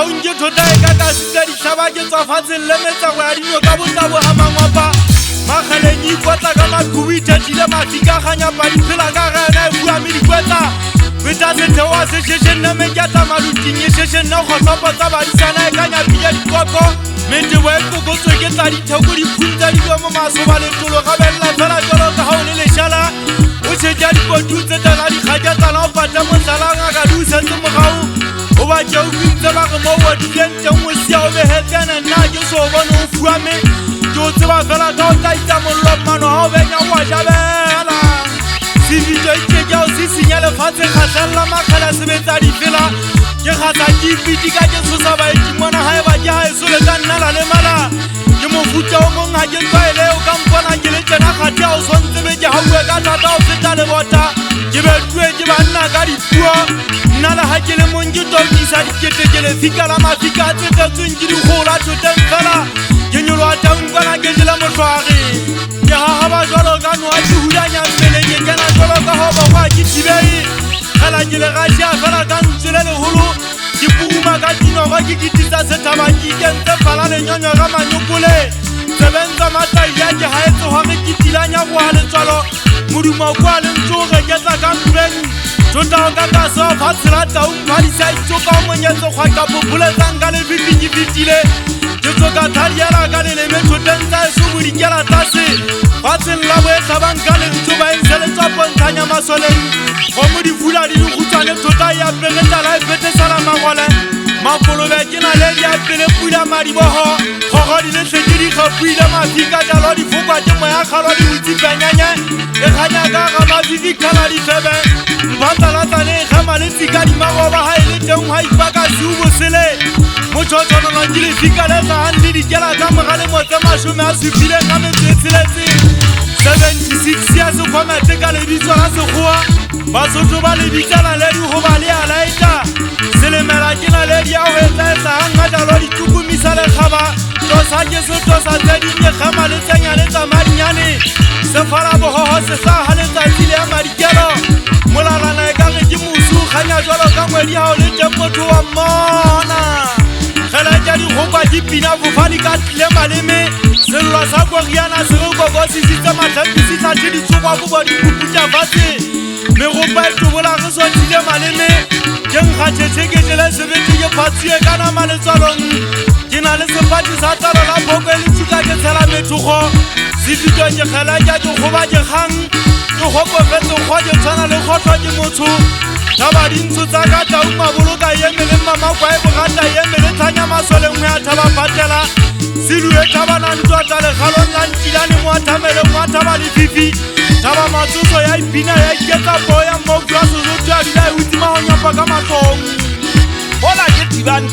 unje thota e ka ka sitla di hlaba ke tswa fatseng le metsa go ya dino ka botlabo ha mangwapa makgalenyi kwatla ka maqhubu ithathile mafika ganya padi phela ka gana e bua me dikwetla beta setheo wa sesheshen nna me ke atla maluting e sheshen nna kgotlhopo tsa badisana e ka nyapile dikoko metebo e kokotswe ke tla ditheko diphunta dibo mo masoba letolo gabelela fela jalo ka ga o le leshala o tšhetša dipotu tse tela dikgatša tsala o pata mosalang a ka di o setse mogao o batše o kintse ba ge mo wadileng teng o sia o behetene nna ke so o bone o fuame ke o tseba fela ka o taitsa mollo mmano ga o benya o a jabela sebitso itšekea o se senya lefatshe kgatlhelela makgela sebetsa difela ke kgatsa ke ipiti ka ke tshosa baetimona ga e ba ke ga e sole ka nna la le mala ke mofuta o mong ga ke tlwaele o ka mpona ke le tsena kgathi a o swantse ke gaue ka thata o feta le bota ke betue ke banna ka dipuo nna le ga ke le mong ke tokisa dikete ke le fika la mafika a tsetetsweng ke dikgola thoteng fela ke nyoloa tankwana ke jela motlhware ke gagaba jalo ka noa ke hulanya mmele ke kena jalo ka go bogwa ke thibei fela ke le gašia fela ka ntswele legolo ke puguma ka dinogo ke kitisa sethaba ke ikentse fala lenyonyo ga manyokole tsebentsa mataia ke gaetse gore ke tilanya go a letswalo modumo kwa le ntsoge ke tla ka mpeng totao ka kase wa fatshela taung phadisa itsoka o monyetse kgwa ka popoletsang ka lefifi ke fetile ke tsoka thadiela ka leleme thoteng tsa eso bodikela tase fatsheng la boetlhabang ka lentso ba entšheletswa pontshanya masoleng go mo difula di dikgutswane tota ya pegetala e fetesala magole mafolobe ke na le diapele pula madibogo kgogo di letlheke dikgapuile mafika jalo difokwa ke moya kgalwa di botsipanyanye e kganya ka ga mafifi kgala difebe mphatalatsane e kgama le tsika dimagoba ga e le teng ga ipaka seo bosele motšhotlhonono ke lefika le tsagang le dikela ka mogale motse masome a supile ka metso e tsheletseng 76 ya sekgomete ka lebitso la sekgowa basotho ba lebitsana le digoba le a laeta selemela ke na le dia go etlaetsagang ga jalo ditukumisa lekgaba tosa ke setosa tse dinye kgama le tsenyane tsa madinyane sefala bogogo se sa ga letsatsi le ya madikelo molalana e ka ge ke mosu kganya jalo ka ngwedi ga o le teng motho wa mmona geletša dikgokwa ke pina fofadi ka tlile maleme sello sa koriana se re koko sisitse matlhapisi tlhathe ditsokwa bobo dipuputša fatshe megopa e tobola ge swantile maleme ke nkgatšhetše ke jele sebete ke phatsue ka nama letswalong ke na le sefati sa tlalo la phoko e le tšika ke tshela methogo sefitwa ke kgeletša ke kgoba ke kgang ke kgopofetse kgwa ke tshwana le kgotlhwa ke motho thaba dintsho tsa ka taung maboloka eme le mmamakwa e bogata eme le tlhanya masoleng mo ya thaba patela selue thabana ntwata legalong la ntilane mo a thamele mo a thaba lefifi thaba matsotso ya ipina ya iketsa poo ya mmokua sesotho a bila e utima go nyapa ka matlong ola ke thibang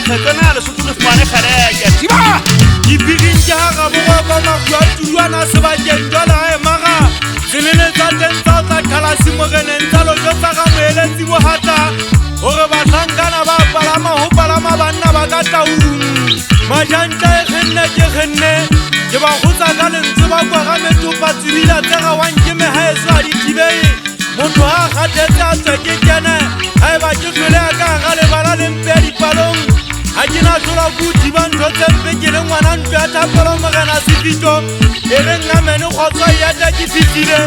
kgetone ya lesotho le fumane kgereke thiba dipiging ke ga gabogoko magua tuduana sebakeng jwale ga emaga selele tsa teng tsa o tla kgalasi mogeneng tsa lojo tsa ga moeletsi bogata gore batlhankana ba palama go palama banna ba ka taung majanta e kgenne ke kgenne ke ba gotsa ka lentse ba kwa ga metopa tsebila tsega wanke megaeso a dithibei motho ga a kgathetse a tswe ke kene ga e ba ke tlhole ya ka ga lebala lempe ya dipalong ga ke na tlhola boti ba ntho tsempe ke le ngwana ntlo ya thapelo mogena sefito e re nnamene kgotswa eata ke fetile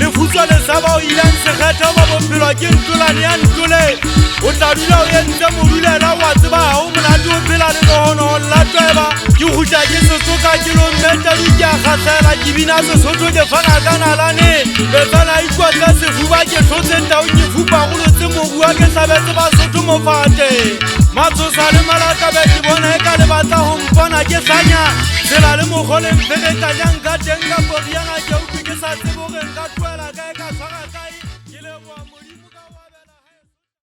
lefutswa lesaba o ilang sekgetho ba bophelo ke ntolane ya ntole o tla dula o entse modulela wa tseba ga o monate o phela le legono la tweba ke gutla ke sesoka ke lommetedi ke a kgatlhela ke bina sesotho ke fana ka nalane letsana ikwatla sefuba ke tlhotse tao ke fupagolotse mobua ke tlabetse basotho mofate matsosa le malakabe ke bona e ka le batla go mpona ke tlhanya tsela le mogoleng ferekanyang ka teng ka poriana ke utlwe ke sa tsebogeng ka tuela kae ka tshwara kae